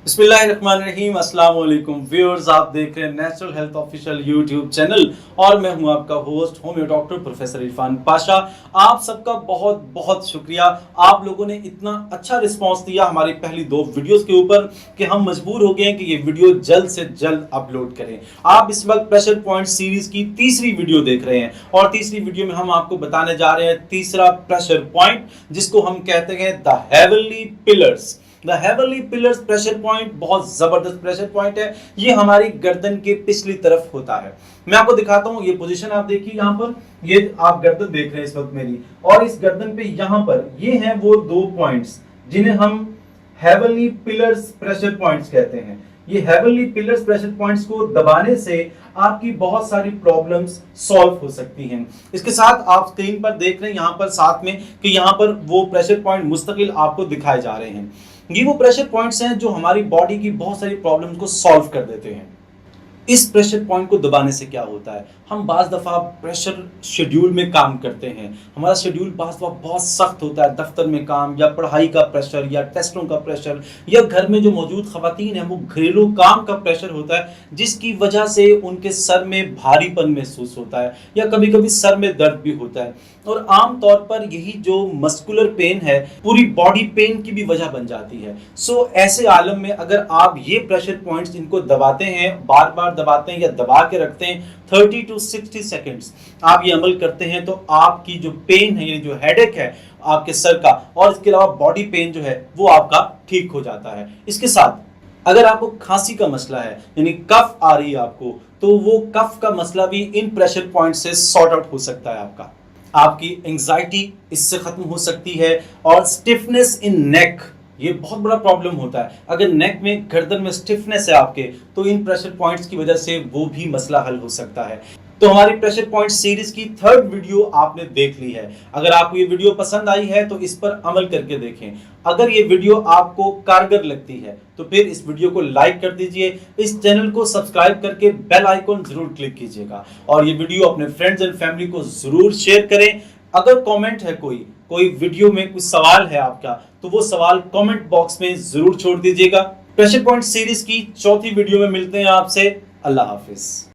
बिस्मिल्लाहिर्रहमानिर्रहीम, अस्सलाम वालेकुम व्यूअर्स। आप देख रहे हैं natural health official YouTube channel और मैं हूं आपका host homeo doctor professor Irfan Pasha. आप सबका बहुत बहुत शुक्रिया। आप लोगों ने इतना अच्छा रिस्पांस दिया हमारी पहली 2 वीडियोस के ऊपर कि हम मजबूर हो गए हैं कि ये वीडियो जल्द से जल्द अपलोड करें। आप इस वक्त प्रेशर पॉइंट सीरीज की तीसरी वीडियो देख रहे हैं और तीसरी वीडियो में हम आपको बताने जा रहे हैं तीसरा प्रेशर पॉइंट, जिसको हम कहते हैं the heavenly pillars. The heavenly pillars pressure point बहुत जबरदस्त प्रेशर पॉइंट है। ये हमारी गर्दन के पिछली तरफ होता है। मैं आपको दिखाता हूं, ये पोजीशन आप देखिए, यहाँ पर ये आप गर्दन देख रहे हैं इस वक्त मेरी, और इस गर्दन पे यहाँ पर ये हैं वो 2 पॉइंट्स जिन्हें हम हेवनली पिलर्स प्रेशर पॉइंट्स कहते हैं। ये हेवनली पिलर्स प्रेशर पॉइंट्स को दबाने से आपकी बहुत सारी प्रॉब्लम्स सॉल्व हो सकती हैं। इसके साथ आप स्क्रीन पर देख रहे हैं यहाँ पर साथ में कि यहाँ पर वो प्रेशर पॉइंट मुस्तकिल आपको दिखाए जा रहे हैं। ये वो प्रेशर पॉइंट्स हैं जो हमारी बॉडी की बहुत सारी प्रॉब्लम्स को सॉल्व कर देते हैं। इस प्रेशर पॉइंट को दबाने से क्या होता है, हम बाज़ दफ़ा प्रेशर शेड्यूल में काम करते हैं, हमारा शेड्यूल बाज़ दफ़ा बहुत सख्त होता है, दफ्तर में काम या पढ़ाई का प्रेशर या टेस्टों का प्रेशर या घर में जो मौजूद ख़वातीन हैं वो घरेलू काम का प्रेशर होता है, जिसकी वजह से उनके सर में भारीपन महसूस होता है या कभी कभी सर में दर्द भी होता है। और आम तौर पर यही जो मस्कुलर पेन है पूरी बॉडी पेन की भी वजह बन जाती है। सो ऐसे आलम में अगर आप ये प्रेशर पॉइंट्स इनको दबाते हैं, बार बार दबाते हैं या दबा के रखते हैं 30 to 60 सेकेंड्स, आप ये अमल करते हैं तो आपकी जो पेन है, ये जो हेडेक है आपके सर का और इसके अलावा बॉडी पेन जो है वो आपका ठीक हो जाता है। इसके साथ अगर आपको खांसी का मसला है यानी कफ आ रही है आपको, तो वो कफ का मसला भी इन प्रेशर पॉइंट से सॉर्ट आउट हो सकता है। आपकी एंजाइटी इससे खत्म हो सकती है। और स्टिफनेस इन नेक, ये बहुत बड़ा प्रॉब्लम होता है। अगर नेक में, गर्दन में स्टिफनेस है आपके, तो इन प्रेशर पॉइंट्स की वजह से वो भी मसला हल हो सकता है। तो हमारी प्रेशर पॉइंट सीरीज की 3rd वीडियो आपने देख ली है। अगर आपको ये वीडियो पसंद आई है तो इस पर अमल करके देखें। अगर ये वीडियो आपको कारगर लगती है तो फिर इस वीडियो को लाइक कर दीजिए, इस चैनल को सब्सक्राइब करके बेल आइकॉन जरूर क्लिक कीजिएगा और ये वीडियो अपने फ्रेंड्स एंड फैमिली को जरूर शेयर करें। अगर कमेंट है, कोई वीडियो में कुछ सवाल है आपका, तो वो सवाल कमेंट बॉक्स में जरूर छोड़ दीजिएगा। प्रेशर पॉइंट सीरीज की 4थी वीडियो में मिलते हैं आपसे। अल्लाह हाफिज।